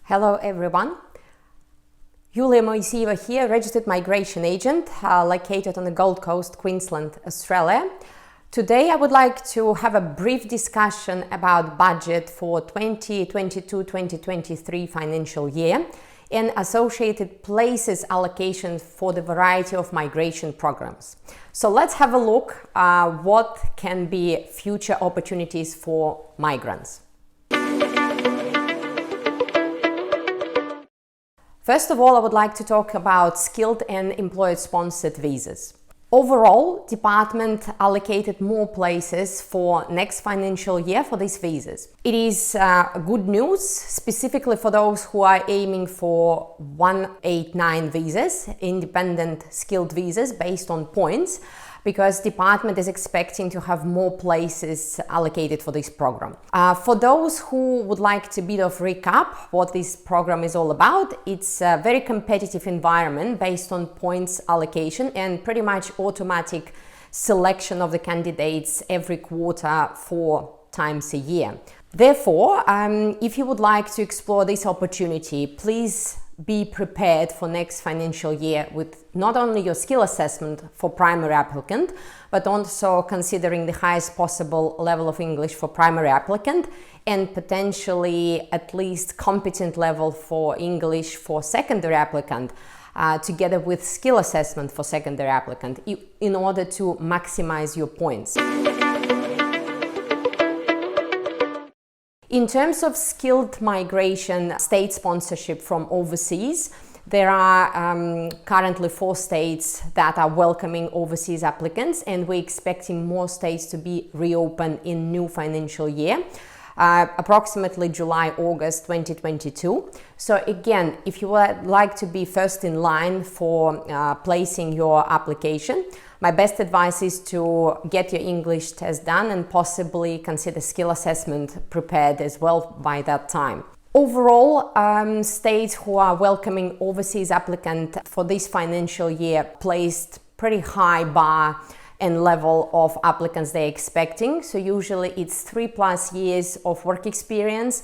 Hello everyone, Yulia Moiseeva here, registered migration agent located on the Gold Coast, Queensland, Australia. Today I would like to have a brief discussion about budget for 2022-2023 financial year and associated places allocation for the variety of migration programs. So let's have a look what can be future opportunities for migrants. First of all, I would like to talk about skilled and employer-sponsored visas. Overall, department allocated more places for next financial year for these visas. It is good news, specifically for those who are aiming for 189 visas, independent skilled visas based on points, because department is expecting to have more places allocated for this program. For those who would like to bit of recap what this program is all about, it's a very competitive environment based on points allocation and pretty much automatic selection of the candidates every quarter 4 times a year. Therefore, if you would like to explore this opportunity, please be prepared for next financial year with not only your skill assessment for primary applicant, but also considering the highest possible level of English for primary applicant and potentially at least competent level for English for secondary applicant, together with skill assessment for secondary applicant in order to maximize your points. In terms of skilled migration state sponsorship from overseas, there are currently 4 states that are welcoming overseas applicants, and we're expecting more states to be reopened in new financial year, approximately July, August 2022. So again, if you would like to be first in line for placing your application, my best advice is to get your English test done and possibly consider skill assessment prepared as well by that time. Overall, states who are welcoming overseas applicant for this financial year placed pretty high bar and level of applicants they're expecting. So usually it's 3+ years of work experience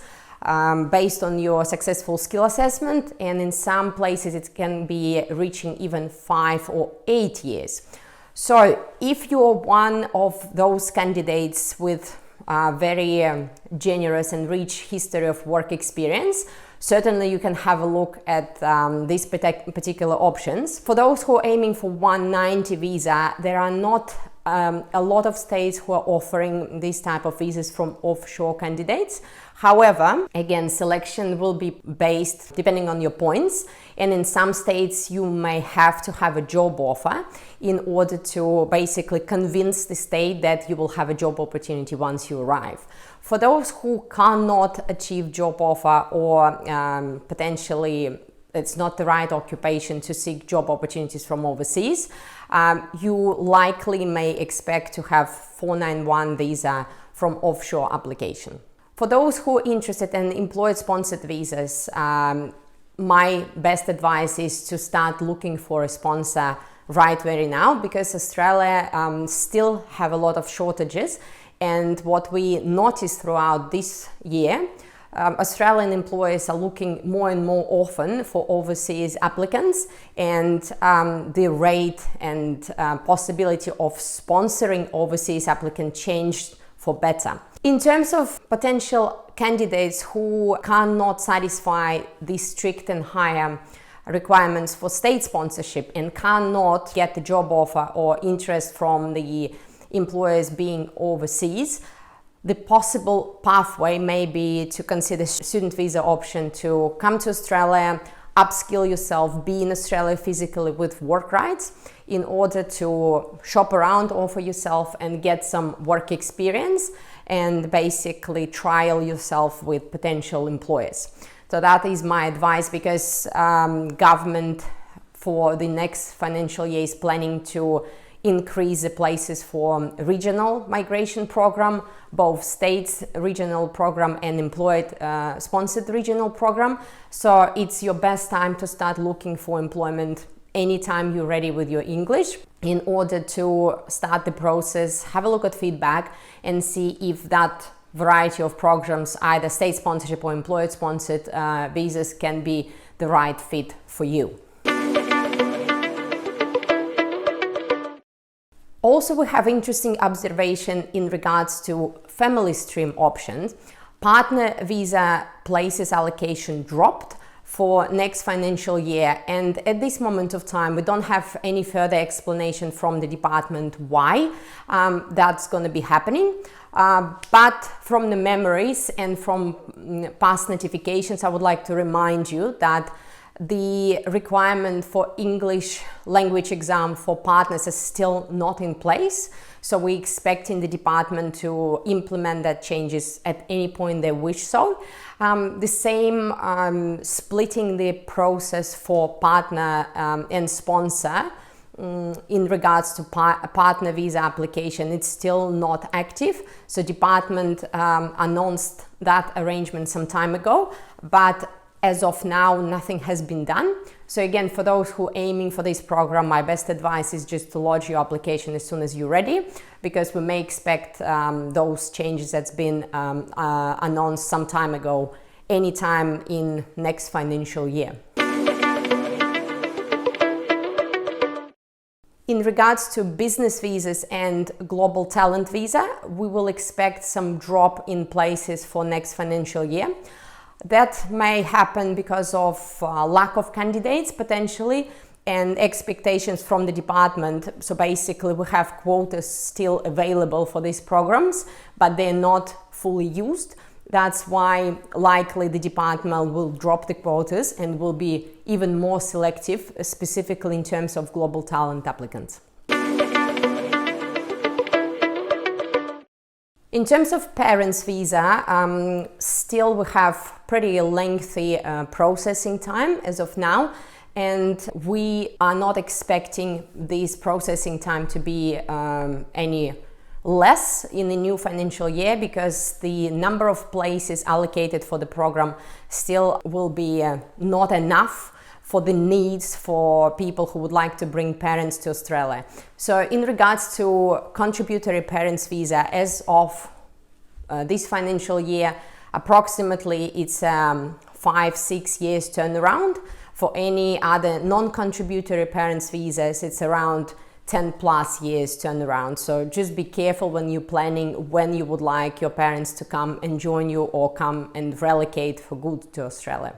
based on your successful skill assessment, and in some places it can be reaching even 5 or 8 years. So if you're one of those candidates with very generous and rich history of work experience, certainly you can have a look at these particular options. For those who are aiming for 190 visa, there are not a lot of states who are offering this type of visas from offshore candidates. However, again, selection will be based depending on your points, and in some states you may have to have a job offer in order to basically convince the state that you will have a job opportunity once you arrive. For those who cannot achieve job offer or potentially it's not the right occupation to seek job opportunities from overseas, you likely may expect to have 491 visa from offshore application. For those who are interested in employer-sponsored visas, my best advice is to start looking for a sponsor right very now, because Australia still have a lot of shortages, and what we noticed throughout this year, Australian employers are looking more and more often for overseas applicants, and the rate and possibility of sponsoring overseas applicants changed for better. In terms of potential candidates who cannot satisfy these strict and higher requirements for state sponsorship and cannot get the job offer or interest from the employers being overseas, the possible pathway may be to consider student visa option to come to Australia, upskill yourself, be in Australia physically with work rights in order to shop around, offer yourself and get some work experience and basically trial yourself with potential employers. So that is my advice, because government for the next financial year is planning to increase the places for regional migration program, both states regional program and employed sponsored regional program. So it's your best time to start looking for employment anytime you're ready with your English, in order to start the process, have a look at feedback and see if that variety of programs, either state sponsorship or employer sponsored visas, can be the right fit for you. Also, we have interesting observation in regards to family stream options. Partner visa places allocation dropped for next financial year, and at this moment of time we don't have any further explanation from the department why that's going to be happening, but from the memories and from past notifications, I would like to remind you that the requirement for English language exam for partners is still not in place. So we're expecting the department to implement that changes at any point they wish so. The same splitting the process for partner and sponsor in regards to partner visa application, it's still not active. So department announced that arrangement some time ago, but as of now, nothing has been done. So again, for those who are aiming for this program, my best advice is just to lodge your application as soon as you're ready, because we may expect those changes that's been announced some time ago, anytime in next financial year. In regards to business visas and global talent visa, we will expect some drop in places for next financial year. That may happen because of lack of candidates potentially and expectations from the department. So basically we have quotas still available for these programs, but they're not fully used. That's why likely the department will drop the quotas and will be even more selective, specifically in terms of global talent applicants. In terms of parents' visa, still we have pretty lengthy processing time as of now, and we are not expecting this processing time to be any less in the new financial year, because the number of places allocated for the program still will be not enough for the needs for people who would like to bring parents to Australia. So in regards to contributory parents visa, as of this financial year, approximately it's 5-6 years turnaround. For any other non-contributory parents visas, it's around 10+ years turnaround. So just be careful when you're planning when you would like your parents to come and join you or come and relocate for good to Australia.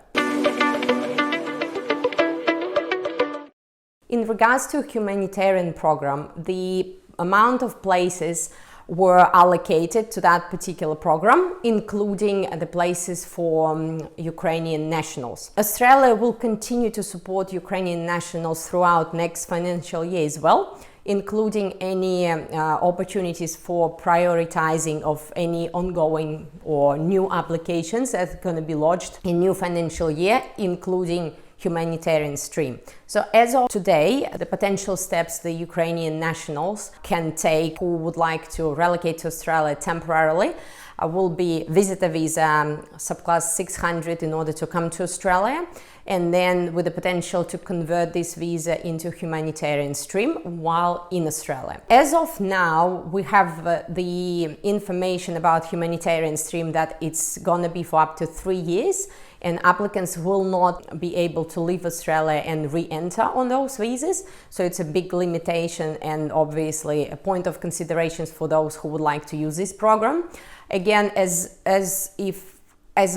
In regards to humanitarian program, the amount of places were allocated to that particular program, including the places for Ukrainian nationals. Australia will continue to support Ukrainian nationals throughout next financial year as well, including any opportunities for prioritizing of any ongoing or new applications that are going to be lodged in new financial year, including humanitarian stream. So as of today, the potential steps the Ukrainian nationals can take who would like to relocate to Australia temporarily will be visitor visa subclass 600 in order to come to Australia, and then with the potential to convert this visa into humanitarian stream while in Australia. As of now, we have the information about humanitarian stream that it's gonna be for up to 3 years, and applicants will not be able to leave Australia and re-enter on those visas. So it's a big limitation and obviously a point of consideration for those who would like to use this program. Again, as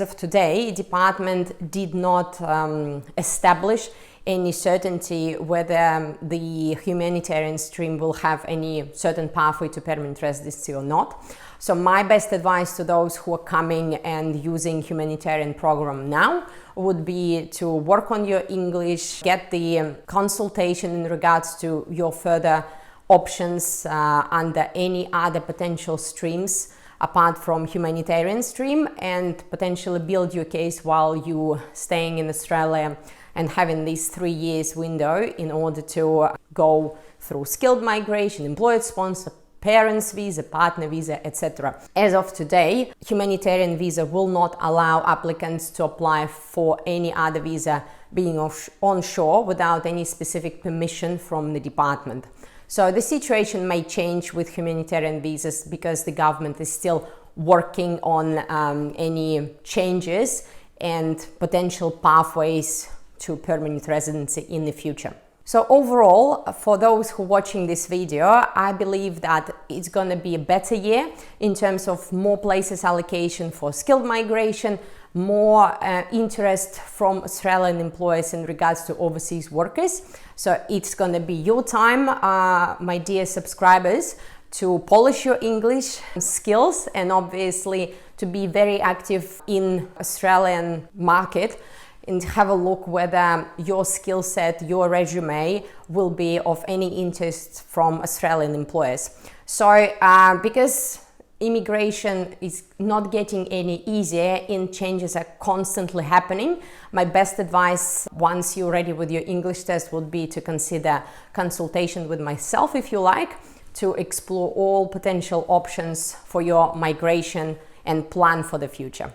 of today, department did not establish any certainty whether the humanitarian stream will have any certain pathway to permanent residency or not. So my best advice to those who are coming and using humanitarian program now would be to work on your English, get the consultation in regards to your further options under any other potential streams apart from humanitarian stream, and potentially build your case while you staying in Australia and having this 3 years window in order to go through skilled migration, employer sponsor, parents visa, partner visa, etc. As of today, humanitarian visa will not allow applicants to apply for any other visa being onshore without any specific permission from the department. So the situation may change with humanitarian visas because the government is still working on any changes and potential pathways to permanent residency in the future. So overall, for those who are watching this video, I believe that it's going to be a better year in terms of more places allocation for skilled migration, more interest from Australian employers in regards to overseas workers. So it's going to be your time, my dear subscribers, to polish your English skills and obviously to be very active in Australian market and have a look whether your skill set, your resume will be of any interest from Australian employers. So because immigration is not getting any easier and changes are constantly happening, my best advice once you're ready with your English test would be to consider consultation with myself, if you like, to explore all potential options for your migration and plan for the future.